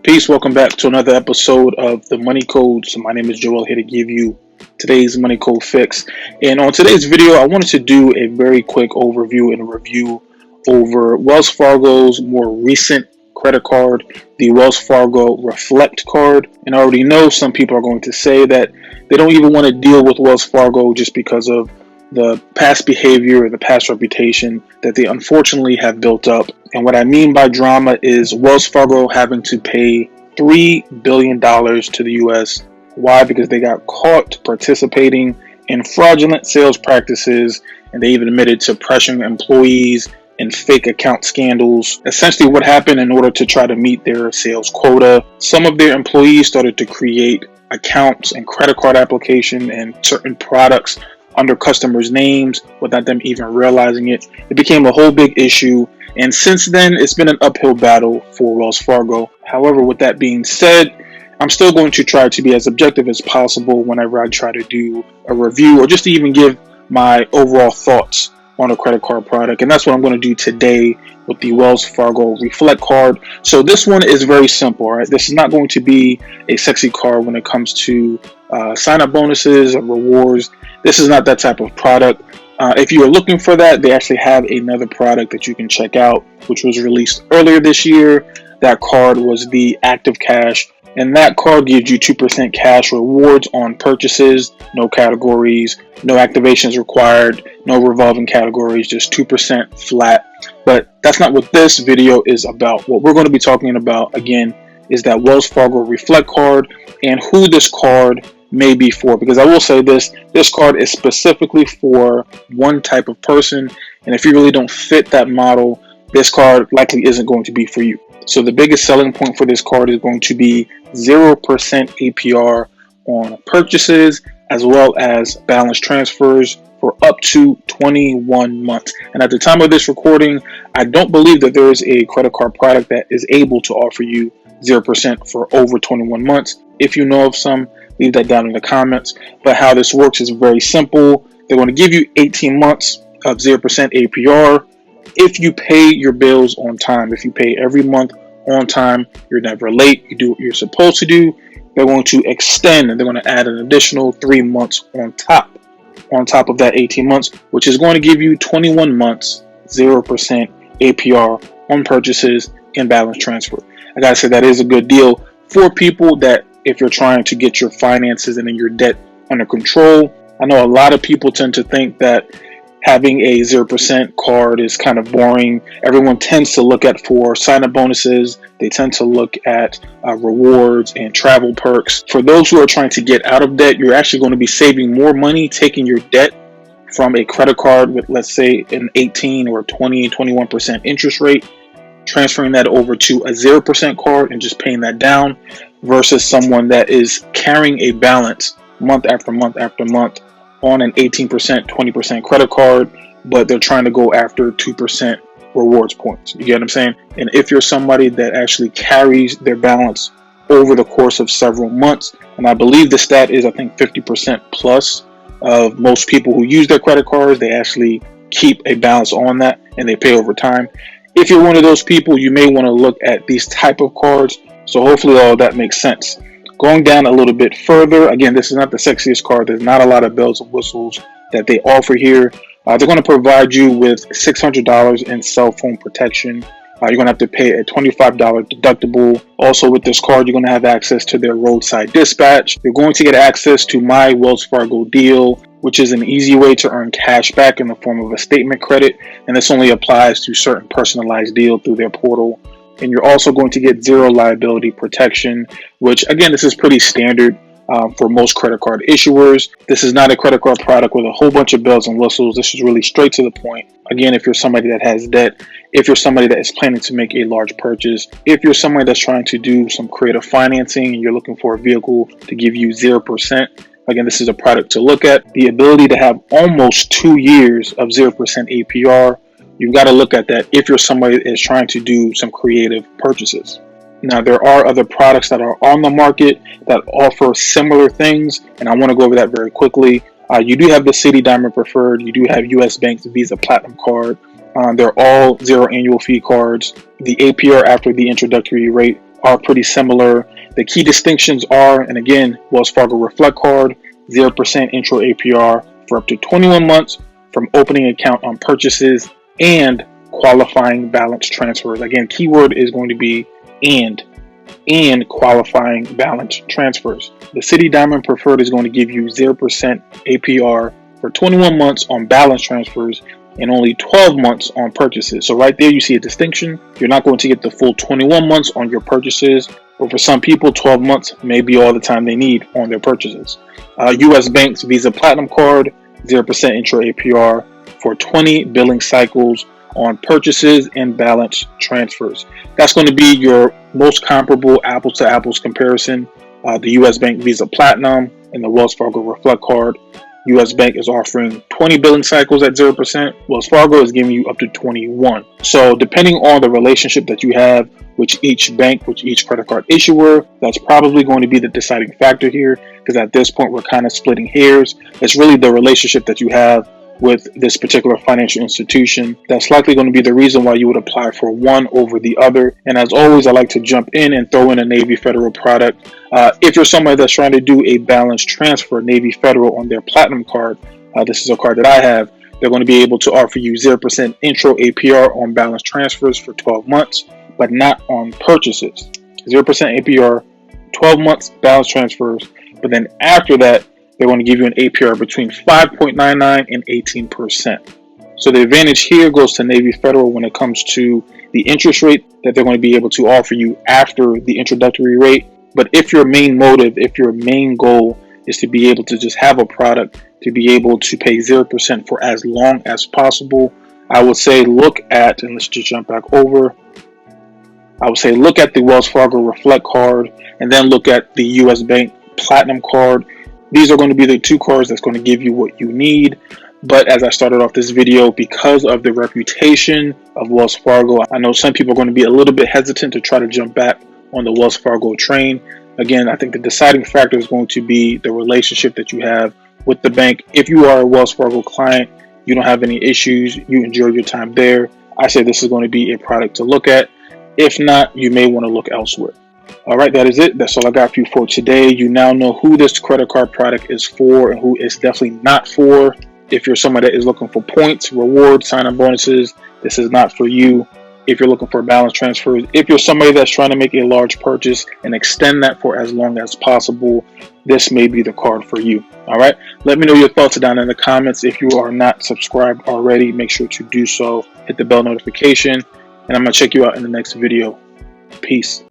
Peace, welcome back to another episode of the Money Codes. My name is Joel, here to give you today's Money Code fix. And on today's video, I wanted to do a very quick overview and a review over Wells Fargo's more recent credit card, the Wells Fargo Reflect Card. And I already know some people are going to say that they don't even want to deal with Wells Fargo just because of the past behavior or the past reputation that they unfortunately have built up. And what I mean by drama is Wells Fargo having to pay $3 billion to the US. Why? Because they got caught participating in fraudulent sales practices, and they even admitted to pressuring employees in fake account scandals. Essentially what happened, in order to try to meet their sales quota, some of their employees started to create accounts and credit card application and certain products under customers' names without them even realizing it. It became a whole big issue, and since then it's been an uphill battle for Wells Fargo. However, with that being said, I'm still going to try to be as objective as possible whenever I try to do a review or just to even give my overall thoughts on a credit card product, and that's what I'm going to do today with the Wells Fargo Reflect Card. So this one is very simple, right? This is not going to be a sexy card when it comes to sign-up bonuses or rewards. This is not that type of product. If you are looking for that, they actually have another product that you can check out, which was released earlier this year. That card was the Active Cash, and that card gives you 2% cash rewards on purchases, no categories, no activations required, no revolving categories, just 2% flat. But that's not what this video is about. What we're going to be talking about, again, is that Wells Fargo Reflect Card and who this card may be for, because I will say this card is specifically for one type of person, and if you really don't fit that model, this card likely isn't going to be for you. So the biggest selling point for this card is going to be 0% APR on purchases, as well as balance transfers for up to 21 months. And at the time of this recording, I don't believe that there is a credit card product that is able to offer you 0% for over 21 months. If you know of some, leave that down in the comments. But how this works is very simple. They're going to give you 18 months of 0% APR if you pay your bills on time. If you pay every month on time, you're never late, you do what you're supposed to do, they're going to extend and they're going to add an additional 3 months on top of that 18 months, which is going to give you 21 months 0% APR on purchases and balance transfer. I gotta say, that is a good deal for people that, if you're trying to get your finances and your debt under control. I know a lot of people tend to think that having a 0% card is kind of boring. Everyone tends to look at for sign-up bonuses. They tend to look at rewards and travel perks. For those who are trying to get out of debt, you're actually going to be saving more money taking your debt from a credit card with, let's say, an 18 or 20, 21% interest rate, transferring that over to a 0% card and just paying that down, versus someone that is carrying a balance month after month after month on an 18%, 20% credit card, but they're trying to go after 2% rewards points. You get what I'm saying? And if you're somebody that actually carries their balance over the course of several months, and I believe the stat is, I think, 50% plus of most people who use their credit cards, they actually keep a balance on that and they pay over time. If you're one of those people, you may want to look at these type of cards. So hopefully all of that makes sense. Going down a little bit further, again, this is not the sexiest card. There's not a lot of bells and whistles that they offer here. They're going to provide you with $600 in cell phone protection. You're going to have to pay a $25 deductible. Also with this card, you're going to have access to their roadside dispatch. You're going to get access to My Wells Fargo Deal, which is an easy way to earn cash back in the form of a statement credit. And this only applies to certain personalized deals through their portal. And you're also going to get zero liability protection, which, again, this is pretty standard for most credit card issuers. This is not a credit card product with a whole bunch of bells and whistles. This is really straight to the point. Again, if you're somebody that has debt, if you're somebody that is planning to make a large purchase, if you're somebody that's trying to do some creative financing and you're looking for a vehicle to give you 0%, again, this is a product to look at. The ability to have almost 2 years of 0% APR, you've got to look at that if you're somebody that is trying to do some creative purchases. Now, there are other products that are on the market that offer similar things, and I want to go over that very quickly. You do have the Citi Diamond Preferred. You do have US Bank's Visa Platinum Card. They're all zero annual fee cards. The APR after the introductory rate are pretty similar. The key distinctions are, and again, Wells Fargo Reflect Card, 0% intro APR for up to 21 months from opening account on purchases and qualifying balance transfers. Again, keyword is going to be and qualifying balance transfers. The City Diamond Preferred is going to give you 0% APR for 21 months on balance transfers and only 12 months on purchases. So right there you see a distinction. You're not going to get the full 21 months on your purchases, but for some people 12 months may be all the time they need on their purchases. US Bank's Visa Platinum Card, 0% intro APR for 20 billing cycles on purchases and balance transfers. That's going to be your most comparable apples to apples comparison. The US Bank Visa Platinum and the Wells Fargo Reflect Card. US Bank is offering 20 billing cycles at 0%. Wells Fargo is giving you up to 21. So depending on the relationship that you have with each bank, with each credit card issuer, that's probably going to be the deciding factor here, because at this point we're kind of splitting hairs. It's really the relationship that you have with this particular financial institution that's likely going to be the reason why you would apply for one over the other. And as always, I like to jump in and throw in a Navy Federal product. If you're somebody that's trying to do a balance transfer, Navy Federal on their Platinum card, this is a card that I have, they're going to be able to offer you 0% intro APR on balance transfers for 12 months, but not on purchases. 0% APR, 12 months balance transfers, but then after that, they're going to give you an APR between 5.99 and 18%. So the advantage here goes to Navy Federal when it comes to the interest rate that they're going to be able to offer you after the introductory rate. But if your main motive, if your main goal is to be able to just have a product, to be able to pay 0% for as long as possible, I would say look at, and let's just jump back over. I would say look at the Wells Fargo Reflect Card and then look at the US Bank Platinum Card. These are going to be the two cards that's going to give you what you need. But as I started off this video, because of the reputation of Wells Fargo, I know some people are going to be a little bit hesitant to try to jump back on the Wells Fargo train. Again, I think the deciding factor is going to be the relationship that you have with the bank. If you are a Wells Fargo client, you don't have any issues, you enjoy your time there, I say this is going to be a product to look at. If not, you may want to look elsewhere. All right, that is it. That's all I got for you for today. You now know who this credit card product is for and who it's definitely not for. If you're somebody that is looking for points, rewards, sign-on bonuses, this is not for you. If you're looking for balance transfers, if you're somebody that's trying to make a large purchase and extend that for as long as possible, this may be the card for you. All right, let me know your thoughts down in the comments. If you are not subscribed already, make sure to do so. Hit the bell notification, and I'm going to check you out in the next video. Peace.